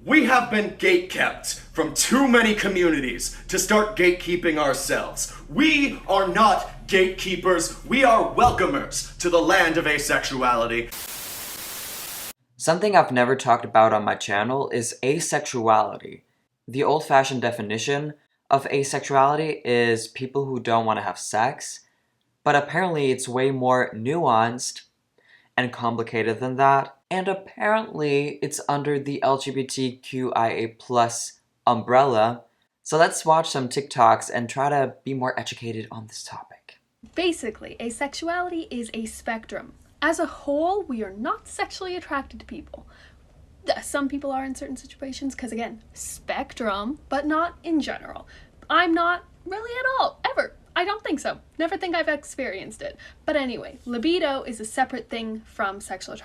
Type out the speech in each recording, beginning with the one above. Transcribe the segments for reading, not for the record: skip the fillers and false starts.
We have been gatekept from too many communities to start gatekeeping ourselves. We are not gatekeepers, we are welcomers to the land of asexuality. Something I've never talked about on my channel is asexuality. The old-fashioned definition of asexuality is people who don't want to have sex, but apparently it's way more nuanced and complicated than that, and apparently it's under the LGBTQIA+ umbrella. So let's watch some TikToks and try to be more educated on this topic. Basically, asexuality is a spectrum. As a whole, we are not sexually attracted to people. Some people are in certain situations, because again, spectrum, but not in general. I'm not really at all, ever. I don't think so. Never think I've experienced it. But anyway, libido is a separate thing from sexual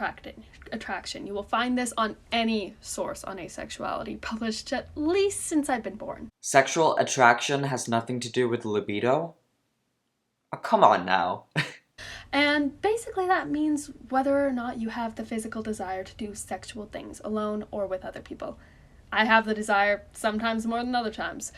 attraction. You will find this on any source on asexuality, published at least since I've been born. Sexual attraction has nothing to do with libido? Oh, come on now. And basically that means whether or not you have the physical desire to do sexual things alone or with other people. I have the desire sometimes more than other times.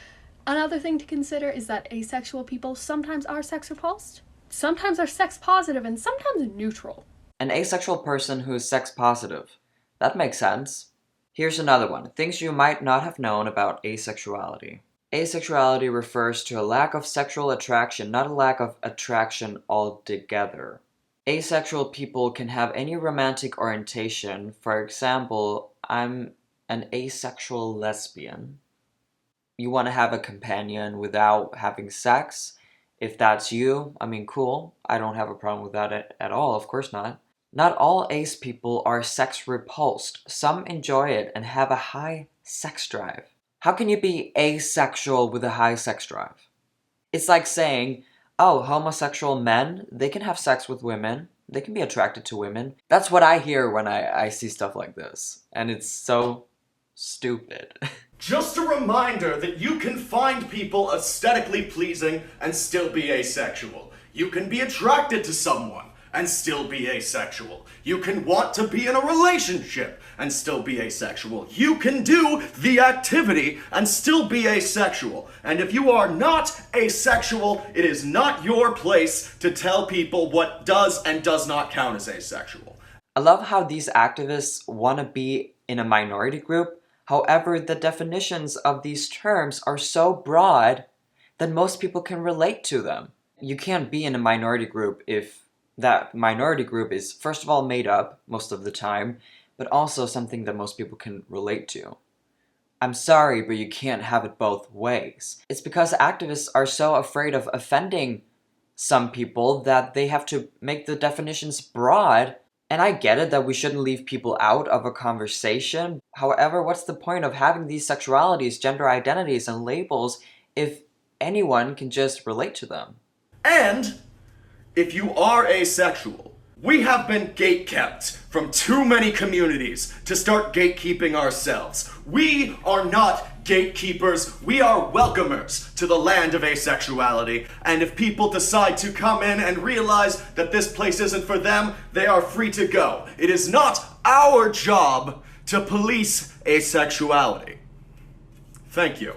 Another thing to consider is that asexual people sometimes are sex repulsed, sometimes are sex positive, and sometimes neutral. An asexual person who is sex positive. That makes sense. Here's another one. Things you might not have known about asexuality. Asexuality refers to a lack of sexual attraction, not a lack of attraction altogether. Asexual people can have any romantic orientation. For example, I'm an asexual lesbian. You want to have a companion without having sex. If that's you, I mean, cool. I don't have a problem with that at all, of course not. Not all ace people are sex repulsed. Some enjoy it and have a high sex drive. How can you be asexual with a high sex drive? It's like saying, oh, homosexual men, they can have sex with women. They can be attracted to women. That's what I hear when I see stuff like this. And it's so stupid. Just a reminder that you can find people aesthetically pleasing and still be asexual. You can be attracted to someone and still be asexual. You can want to be in a relationship and still be asexual. You can do the activity and still be asexual. And if you are not asexual, it is not your place to tell people what does and does not count as asexual. I love how these activists want to be in a minority group. However, the definitions of these terms are so broad that most people can relate to them. You can't be in a minority group if that minority group is, first of all, made up most of the time, but also something that most people can relate to. I'm sorry, but you can't have it both ways. It's because activists are so afraid of offending some people that they have to make the definitions broad. And I get it that we shouldn't leave people out of a conversation. However, what's the point of having these sexualities, gender identities, and labels if anyone can just relate to them? And if you are asexual, we have been gatekept from too many communities to start gatekeeping ourselves. We are not gatekeepers, we are welcomers to the land of asexuality. And if people decide to come in and realize that this place isn't for them, they are free to go. It is not our job to police asexuality. Thank you.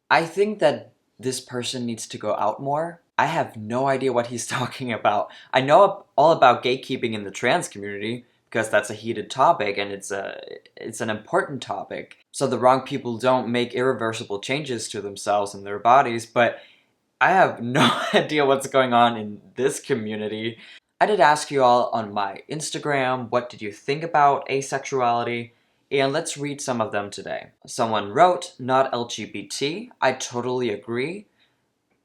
I think that this person needs to go out more. I have no idea what he's talking about. I know all about gatekeeping in the trans community because that's a heated topic and it's an important topic. So the wrong people don't make irreversible changes to themselves and their bodies, but I have no idea what's going on in this community. I did ask you all on my Instagram, what did you think about asexuality? And let's read some of them today. Someone wrote, not LGBT. I totally agree.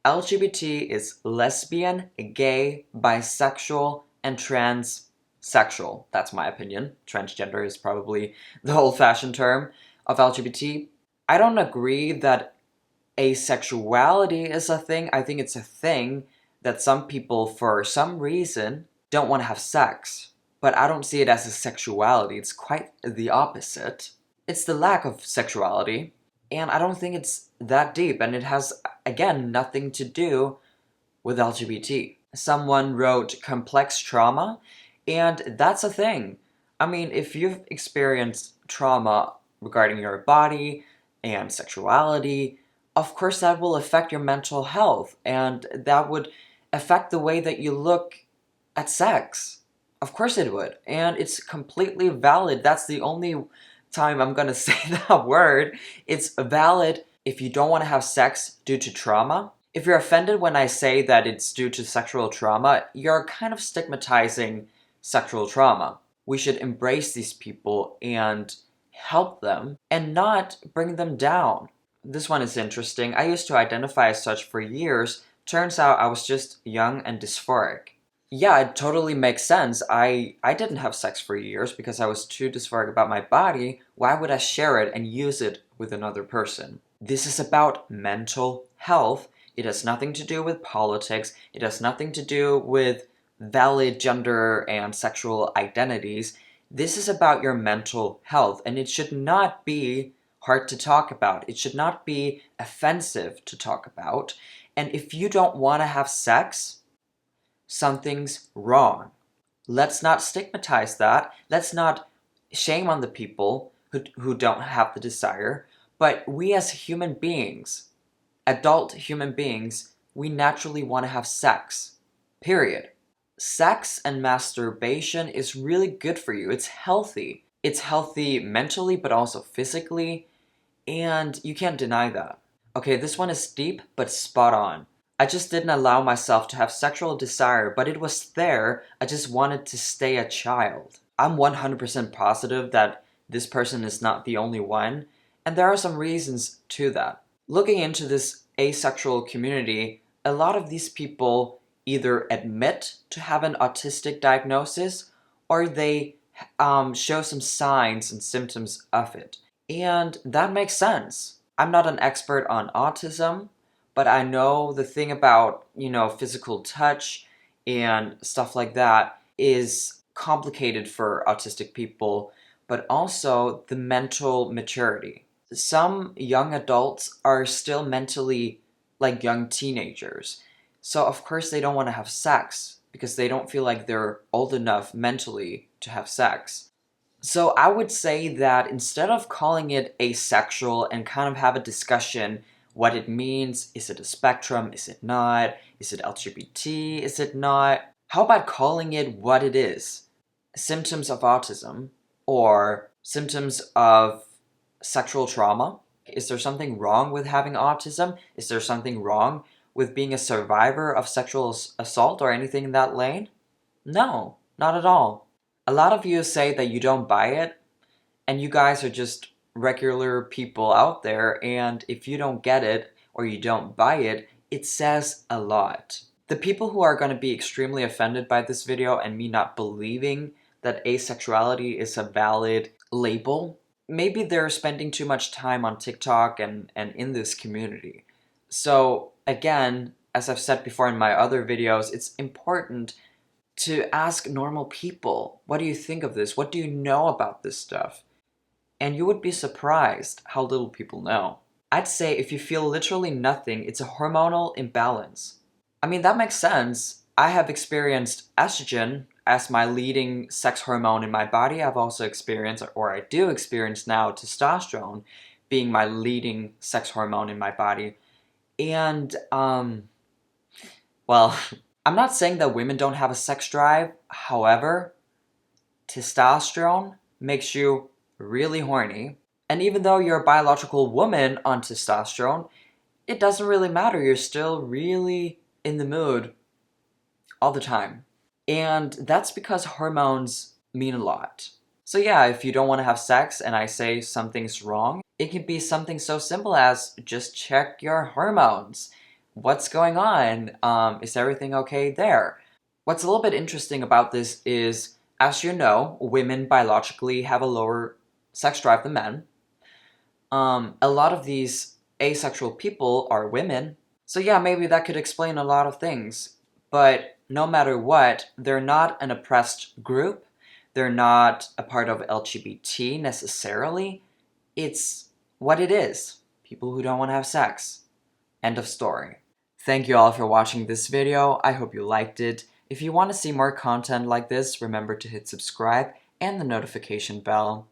LGBT is lesbian, gay, bisexual, and transsexual. That's my opinion. Transgender is probably the old-fashioned term of LGBT. I don't agree that asexuality is a thing. I think it's a thing that some people, for some reason, don't want to have sex. But I don't see it as a sexuality. It's quite the opposite. It's the lack of sexuality. And I don't think it's that deep, and it has, again, nothing to do with LGBT. Someone wrote complex trauma, and that's a thing. I mean, if you've experienced trauma regarding your body and sexuality, of course that will affect your mental health, and that would affect the way that you look at sex. Of course it would, and it's completely valid. That's the only time I'm gonna say that word. It's valid if you don't want to have sex due to trauma. If you're offended when I say that it's due to sexual trauma, you're kind of stigmatizing sexual trauma. We should embrace these people and help them and not bring them down. This one is interesting. I used to identify as such for years. Turns out I was just young and dysphoric. Yeah, it totally makes sense. I didn't have sex for years because I was too dysphoric about my body. Why would I share it and use it with another person? This is about mental health. It has nothing to do with politics. It has nothing to do with valid gender and sexual identities. This is about your mental health, and it should not be hard to talk about. It should not be offensive to talk about. And if you don't want to have sex, something's wrong. Let's not stigmatize that. Let's not shame on the people who don't have the desire. But we as human beings, adult human beings, we naturally want to have sex. Period. Sex and masturbation is really good for you. It's healthy. It's healthy mentally, but also physically. And you can't deny that. Okay, this one is deep, but spot on. I just didn't allow myself to have sexual desire, but it was there. I just wanted to stay a child. I'm 100% positive that this person is not the only one, and there are some reasons to that. Looking into this asexual community, a lot of these people either admit to have an autistic diagnosis or they show some signs and symptoms of it. And that makes sense. I'm not an expert on autism, but I know the thing about, physical touch and stuff like that is complicated for autistic people, but also the mental maturity. Some young adults are still mentally like young teenagers. So of course they don't want to have sex because they don't feel like they're old enough mentally to have sex. So I would say that instead of calling it asexual and kind of have a discussion what it means, is it a spectrum, is it not, is it LGBT, is it not, how about calling it what it is? Symptoms of autism or symptoms of sexual trauma? Is there something wrong with having autism? Is there something wrong with being a survivor of sexual assault or anything in that lane? No, not at all. A lot of you say that you don't buy it, and you guys are just regular people out there, and if you don't get it or you don't buy it, it says a lot. The people who are going to be extremely offended by this video and me not believing that asexuality is a valid label, maybe they're spending too much time on TikTok and in this community. So again, as I've said before in my other videos, it's important to ask normal people, what do you think of this? What do you know about this stuff? And you would be surprised how little people know. I'd say if you feel literally nothing, it's a hormonal imbalance. I mean, that makes sense. I have experienced estrogen as my leading sex hormone in my body. I've also experienced, or I do experience now, testosterone being my leading sex hormone in my body. And, well, I'm not saying that women don't have a sex drive. However, testosterone makes you really horny. And even though you're a biological woman on testosterone, it doesn't really matter. You're still really in the mood all the time. And that's because hormones mean a lot. So yeah, if you don't want to have sex and I say something's wrong, it can be something so simple as just check your hormones. What's going on? Is everything okay there? What's a little bit interesting about this is, as you know, women biologically have a lower sex drive than men. A lot of these asexual people are women. So yeah, maybe that could explain a lot of things. But no matter what, they're not an oppressed group. They're not a part of LGBT necessarily. It's what it is. People who don't want to have sex. End of story. Thank you all for watching this video. I hope you liked it. If you want to see more content like this, remember to hit subscribe and the notification bell.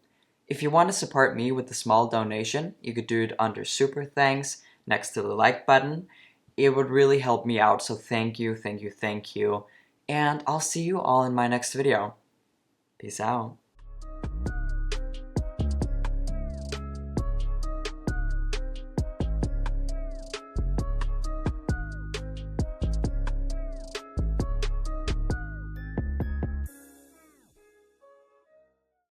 If you want to support me with a small donation, you could do it under Super Thanks next to the like button. It would really help me out, so thank you, thank you, thank you. And I'll see you all in my next video. Peace out.